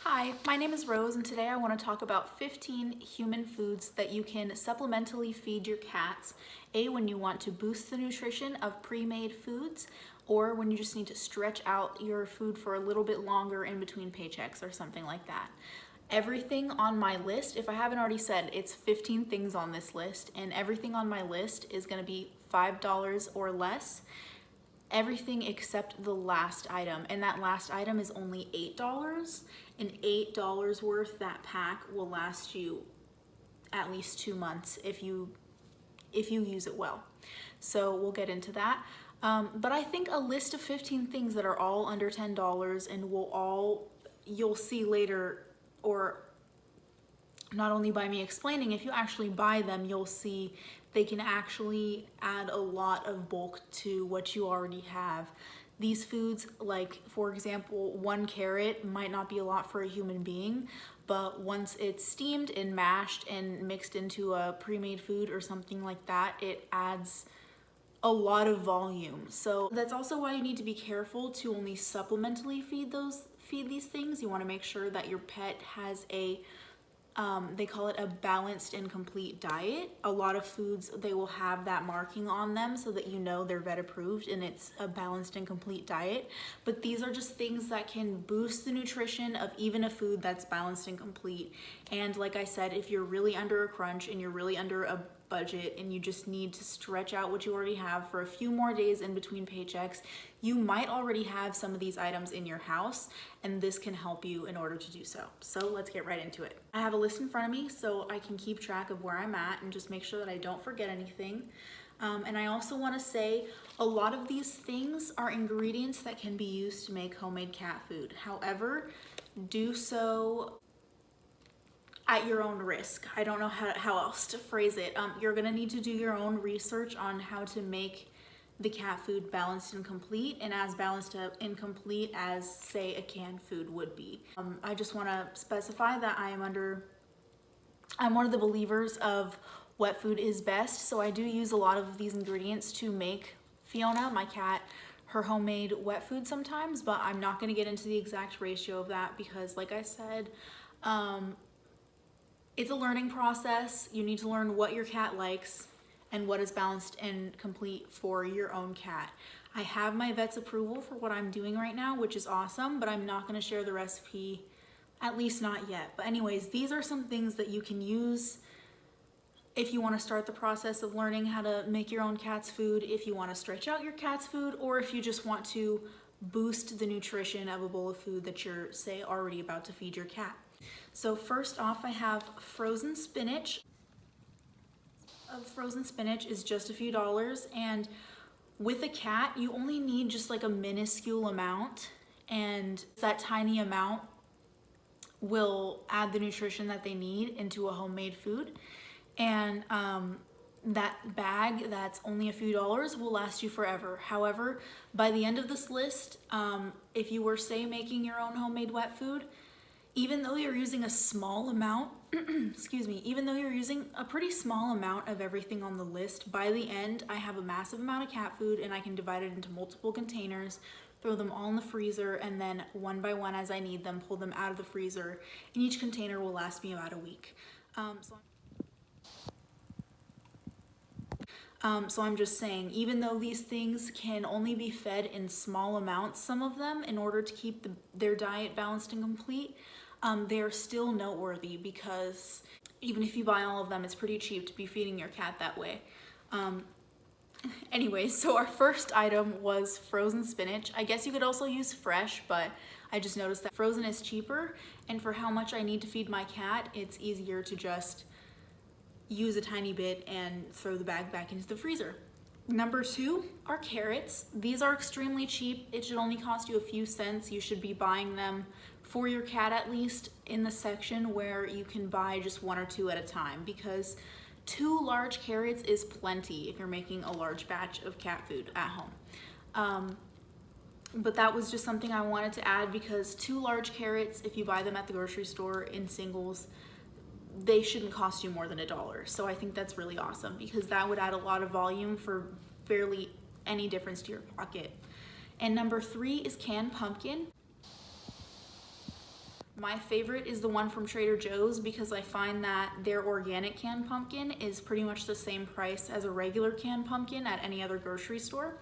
Hi, my name is Rose and today I want to talk about 15 human foods that you can supplementally feed your cats, when you want to boost the nutrition of pre-made foods, or when you just need to stretch out your food for a little bit longer in between paychecks or something like that. Everything on my list, if I haven't already said, it's 15 things on this list, and everything on my list is going to be $5 or less. Everything except the last item, and that last item is only $8, and $8 worth, that pack will last you at least 2 months if you use it well. So we'll get into that. But I think a list of 15 things that are all under $10 and you'll see later, or not only by me explaining, if you actually buy them, you'll see they can actually add a lot of bulk to what you already have. These foods, like for example, 1 carrot might not be a lot for a human being, but once it's steamed and mashed and mixed into a pre-made food or something like that, it adds a lot of volume. So that's also why you need to be careful to only supplementally feed these things. You want to make sure that your pet has they call it a balanced and complete diet. A lot of foods, they will have that marking on them so that you know they're vet approved and it's a balanced and complete diet. But these are just things that can boost the nutrition of even a food that's balanced and complete. And like I said, if you're really under a crunch and you're really under a budget and you just need to stretch out what you already have for a few more days in between paychecks, you might already have some of these items in your house, and this can help you in order to do so. So let's get right into it. I have a list in front of me so I can keep track of where I'm at and just make sure that I don't forget anything. And I also want to say a lot of these things are ingredients that can be used to make homemade cat food. However, do so at your own risk. I don't know how else to phrase it. You're gonna need to do your own research on how to make the cat food balanced and complete, and as balanced and complete as, say, a canned food would be. I just want to specify that I'm one of the believers of wet food is best, so I do use a lot of these ingredients to make Fiona, my cat, her homemade wet food sometimes, but I'm not going to get into the exact ratio of that because, like I said, it's a learning process. You need to learn what your cat likes and what is balanced and complete for your own cat. I have my vet's approval for what I'm doing right now, which is awesome, but I'm not going to share the recipe, at least not yet. But anyways, these are some things that you can use if you want to start the process of learning how to make your own cat's food, if you want to stretch out your cat's food, or if you just want to boost the nutrition of a bowl of food that you're, say, already about to feed your cat. So first off, I have frozen spinach. Frozen spinach is just a few dollars, and with a cat you only need just like a minuscule amount, and that tiny amount will add the nutrition that they need into a homemade food. And that bag that's only a few dollars will last you forever. However, by the end of this list, if you were, say, making your own homemade wet food, even though you're using a small amount, excuse me, even though you're using a pretty small amount of everything on the list, by the end, I have a massive amount of cat food and I can divide it into multiple containers, throw them all in the freezer, and then one by one as I need them, pull them out of the freezer, and each container will last me about a week. So I'm just saying, even though these things can only be fed in small amounts, some of them, in order to keep their diet balanced and complete, they are still noteworthy because even if you buy all of them, it's pretty cheap to be feeding your cat that way. Anyways, so our first item was frozen spinach. I guess you could also use fresh, but I just noticed that frozen is cheaper, and for how much I need to feed my cat, it's easier to just use a tiny bit and throw the bag back into the freezer. Number 2 are carrots. These are extremely cheap. It should only cost you a few cents. You should be buying them for your cat, at least in the section where you can buy just 1 or 2 at a time, because 2 large carrots is plenty if you're making a large batch of cat food at home. But that was just something I wanted to add because 2 large carrots, if you buy them at the grocery store in singles, they shouldn't cost you more than $1. So I think that's really awesome because that would add a lot of volume for barely any difference to your pocket. And number 3 is canned pumpkin. My favorite is the one from Trader Joe's because I find that their organic canned pumpkin is pretty much the same price as a regular canned pumpkin at any other grocery store.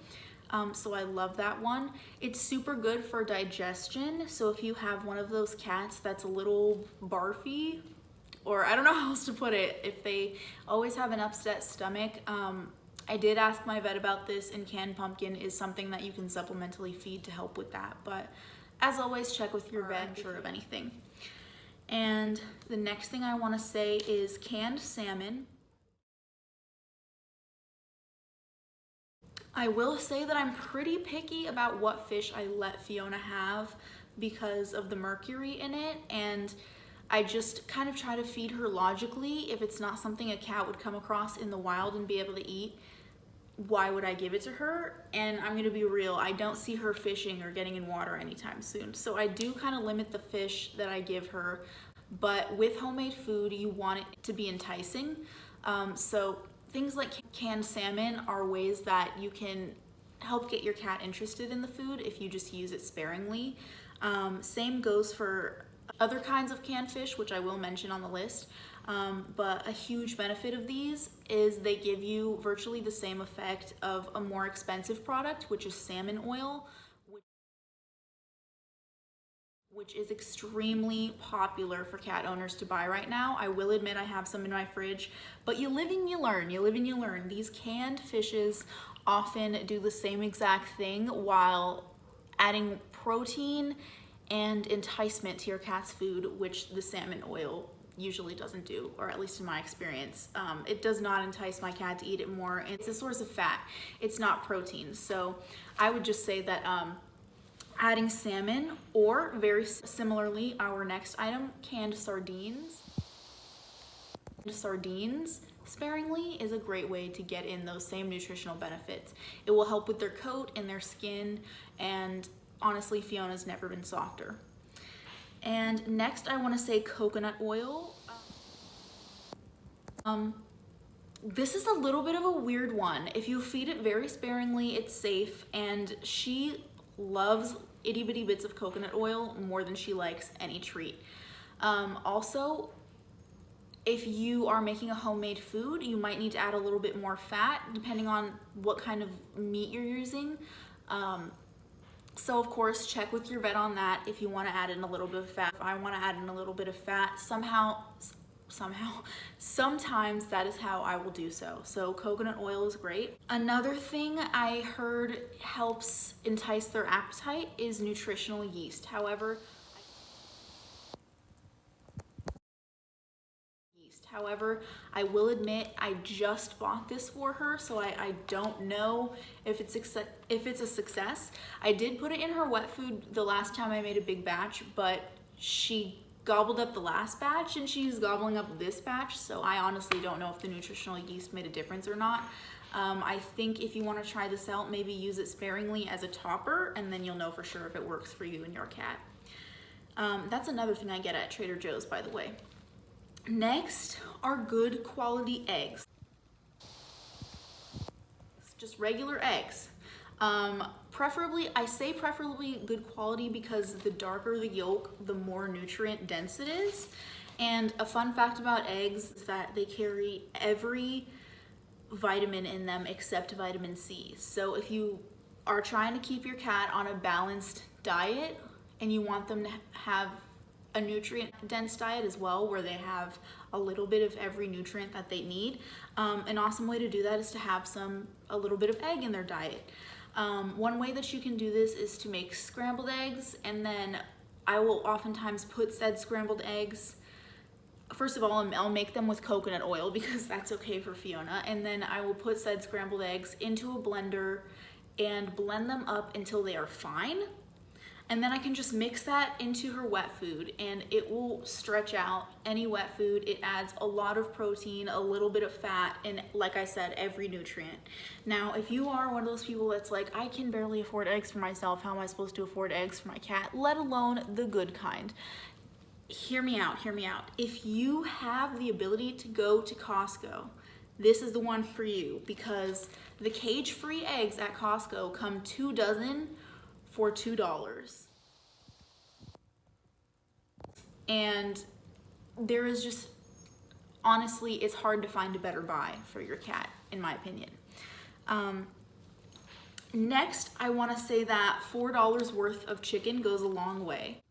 So I love that one. It's super good for digestion. So if you have one of those cats that's a little barfy, or I don't know how else to put it, if they always have an upset stomach, I did ask my vet about this, and canned pumpkin is something that you can supplementally feed to help with that. But as always, check with your vet, sure of anything. And the next thing I want to say is canned salmon. I will say that I'm pretty picky about what fish I let Fiona have because of the mercury in it, and I just kind of try to feed her logically. If it's not something a cat would come across in the wild and be able to eat, why would I give it to her? And I'm gonna be real, I don't see her fishing or getting in water anytime soon. So I do kind of limit the fish that I give her, but with homemade food, you want it to be enticing. So things like canned salmon are ways that you can help get your cat interested in the food if you just use it sparingly. Same goes for other kinds of canned fish, which I will mention on the list. But a huge benefit of these is they give you virtually the same effect of a more expensive product, which is salmon oil, which is extremely popular for cat owners to buy right now. I will admit I have some in my fridge, but you live and you learn, you live and you learn. These canned fishes often do the same exact thing while adding protein and enticement to your cat's food, which the salmon oil usually doesn't do, or at least in my experience. It does not entice my cat to eat it more. It's a source of fat, it's not protein. So I would just say that adding salmon, or very similarly, our next item, canned sardines. Sardines sparingly is a great way to get in those same nutritional benefits. It will help with their coat and their skin, and honestly, Fiona's never been softer. And next I want to say coconut oil. This is a little bit of a weird one. If you feed it very sparingly, it's safe, and she loves itty bitty bits of coconut oil more than she likes any treat. Also, if you are making a homemade food, you might need to add a little bit more fat depending on what kind of meat you're using. So of course, check with your vet on that if you want to add in a little bit of fat. If I want to add in a little bit of fat, sometimes that is how I will do so. So coconut oil is great. Another thing I heard helps entice their appetite is nutritional yeast. However, I will admit I just bought this for her, so I don't know if it's a success. I did put it in her wet food the last time I made a big batch, but she gobbled up the last batch and she's gobbling up this batch, so I honestly don't know if the nutritional yeast made a difference or not. I think if you want to try this out, maybe use it sparingly as a topper, and then you'll know for sure if it works for you and your cat. That's another thing I get at Trader Joe's, by the way. Next are good quality eggs. It's just regular eggs. Preferably, I say preferably good quality because the darker the yolk, the more nutrient dense it is. And a fun fact about eggs is that they carry every vitamin in them except vitamin C. So if you are trying to keep your cat on a balanced diet and you want them to have a nutrient dense diet as well, where they have a little bit of every nutrient that they need, an awesome way to do that is to have a little bit of egg in their diet. One way that you can do this is to make scrambled eggs, and then I will oftentimes put said scrambled eggs, first of all, I'll make them with coconut oil because that's okay for Fiona, and then I will put said scrambled eggs into a blender and blend them up until they are fine. And then I can just mix that into her wet food, and it will stretch out any wet food. It adds a lot of protein, a little bit of fat, and like I said, every nutrient. Now, if you are one of those people that's like, I can barely afford eggs for myself, how am I supposed to afford eggs for my cat, let alone the good kind? Hear me out, hear me out. If you have the ability to go to Costco, this is the one for you, because the cage-free eggs at Costco come 2 dozen for $2. And there is just, honestly, it's hard to find a better buy for your cat, in my opinion. Next, I want to say that $4 worth of chicken goes a long way.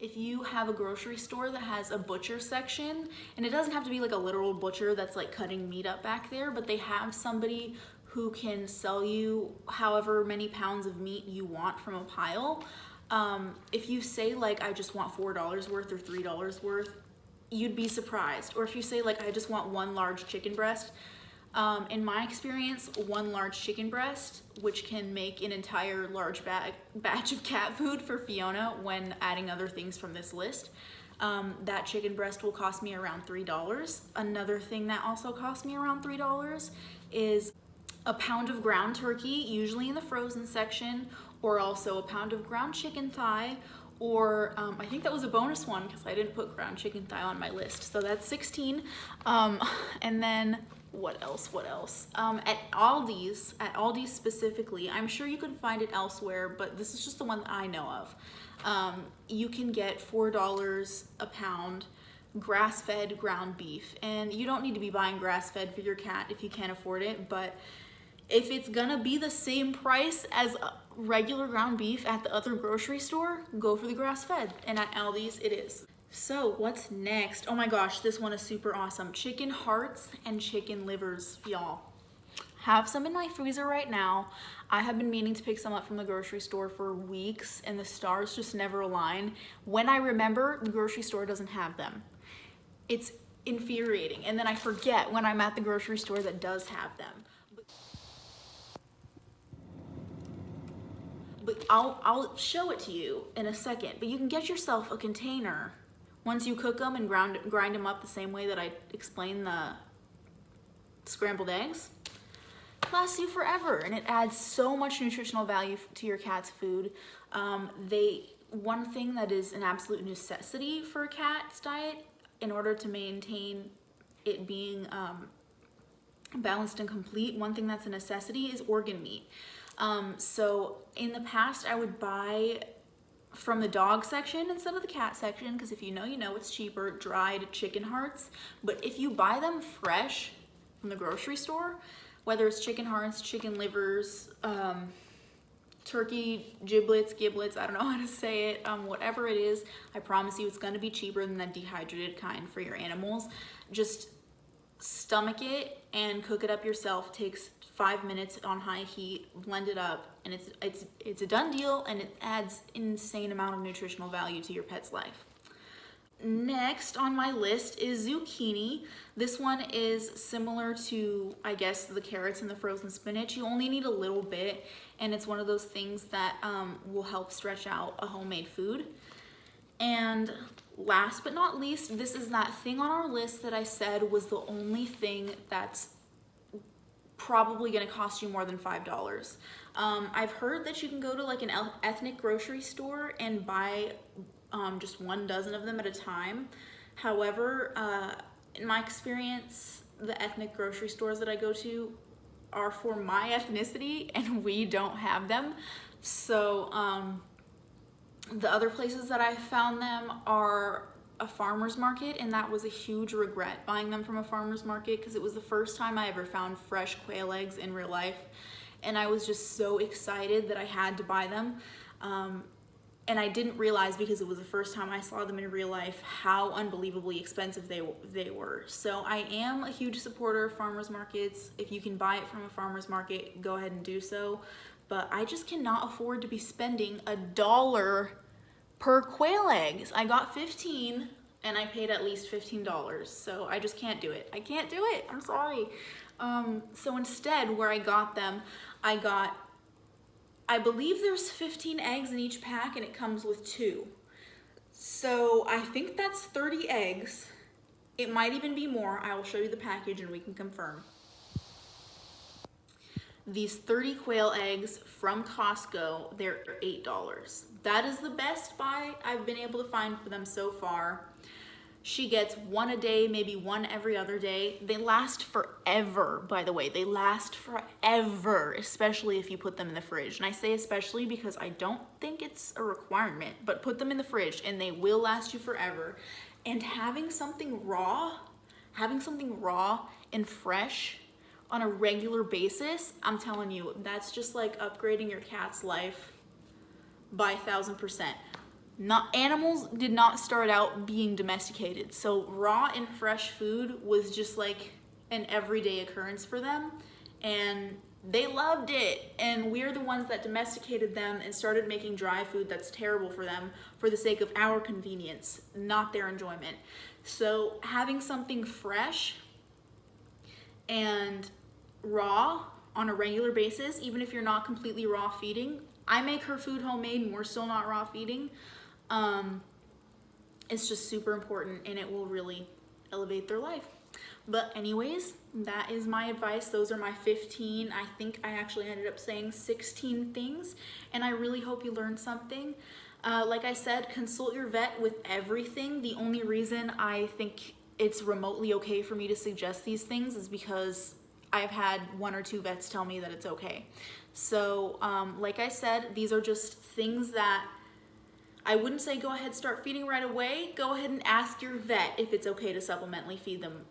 If you have a grocery store that has a butcher section, and it doesn't have to be like a literal butcher that's like cutting meat up back there, but they have somebody who can sell you however many pounds of meat you want from a pile. If you say like, I just want $4 worth or $3 worth, you'd be surprised. Or if you say like, I just want one large chicken breast, in my experience, one large chicken breast, which can make an entire large batch of cat food for Fiona when adding other things from this list, that chicken breast will cost me around $3. Another thing that also costs me around $3 is a pound of ground turkey, usually in the frozen section, or also a pound of ground chicken thigh, or I think that was a bonus one because I didn't put ground chicken thigh on my list. So that's 16. And then what else? At Aldi's specifically, I'm sure you can find it elsewhere, but this is just the one that I know of. You can get $4 a pound grass-fed ground beef, and you don't need to be buying grass-fed for your cat if you can't afford it, but if it's gonna be the same price as regular ground beef at the other grocery store, go for the grass-fed, and at Aldi's it is. So what's next? Oh my gosh, this one is super awesome. Chicken hearts and chicken livers, y'all. Have some in my freezer right now. I have been meaning to pick some up from the grocery store for weeks, and the stars just never align. When I remember, the grocery store doesn't have them. It's infuriating, and then I forget when I'm at the grocery store that does have them. But I'll show it to you in a second, but you can get yourself a container once you cook them and grind them up the same way that I explained the scrambled eggs. Lasts you forever, and it adds so much nutritional value to your cat's food. One thing that is an absolute necessity for a cat's diet in order to maintain it being balanced and complete, one thing that's a necessity is organ meat. So in the past, I would buy from the dog section instead of the cat section, because if you know, it's cheaper, dried chicken hearts. But if you buy them fresh from the grocery store, whether it's chicken hearts, chicken livers, turkey giblets, I don't know how to say it, whatever it is, I promise you it's gonna be cheaper than that dehydrated kind for your animals. Just stomach it and cook it up yourself. Takes 5 minutes on high heat, blend it up, and it's a done deal, and it adds insane amount of nutritional value to your pet's life. Next on my list is zucchini. This one is similar to, I guess, the carrots and the frozen spinach. You only need a little bit, and it's one of those things that will help stretch out a homemade food. And last but not least, this is that thing on our list that I said was the only thing that's probably gonna cost you more than $5. I've heard that you can go to like an ethnic grocery store and buy just 1 dozen of them at a time. However, in my experience, the ethnic grocery stores that I go to are for my ethnicity, and we don't have them. So the other places that I found them are a farmer's market, and that was a huge regret buying them from a farmer's market, because it was the first time I ever found fresh quail eggs in real life, and I was just so excited that I had to buy them. And I didn't realize, because it was the first time I saw them in real life, how unbelievably expensive they were. So I am a huge supporter of farmers markets. If you can buy it from a farmer's market, go ahead and do so. But I just cannot afford to be spending $1 per quail eggs. I got 15 and I paid at least $15. So I just can't do it. I can't do it. I'm sorry. So instead, where I got them, I believe there's 15 eggs in each pack, and it comes with 2. So I think that's 30 eggs. It might even be more. I will show you the package and we can confirm. These 30 quail eggs from Costco, they're $8. That is the best buy I've been able to find for them so far. She gets one a day, maybe one every other day. They last forever, by the way. They last forever, especially if you put them in the fridge. And I say especially because I don't think it's a requirement, but put them in the fridge and they will last you forever. And having something raw and fresh on a regular basis, I'm telling you, that's just like upgrading your cat's life by 1,000%. Animals did not start out being domesticated, so raw and fresh food was just like an everyday occurrence for them, and they loved it. And we're the ones that domesticated them and started making dry food that's terrible for them for the sake of our convenience, not their enjoyment. So having something fresh and raw on a regular basis, even if you're not completely raw feeding, I make her food homemade and we're still not raw feeding. It's just super important, and it will really elevate their life. But anyways, that is my advice. Those are my 15. I think I actually ended up saying 16 things, and I really hope you learned something. Like I said, consult your vet with everything. The only reason I think it's remotely okay for me to suggest these things is because I've had 1 or 2 vets tell me that it's okay. So like I said, these are just things that I wouldn't say go ahead, start feeding right away. Go ahead and ask your vet if it's okay to supplementally feed them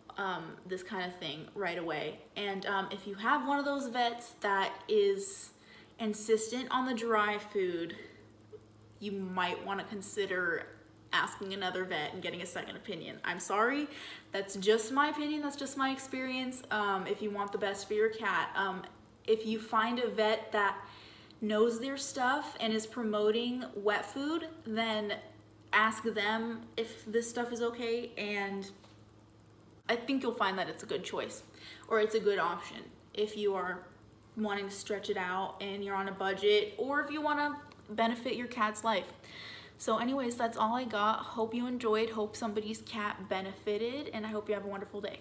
this kind of thing right away. And if you have one of those vets that is insistent on the dry food, you might want to consider asking another vet and getting a second opinion. I'm sorry, that's just my opinion, that's just my experience. If you want the best for your cat, if you find a vet that knows their stuff and is promoting wet food, then ask them if this stuff is okay, and I think you'll find that it's a good choice, or it's a good option if you are wanting to stretch it out and you're on a budget, or if you want to benefit your cat's life. So anyways, that's all I got. Hope you enjoyed, hope somebody's cat benefited, and I hope you have a wonderful day.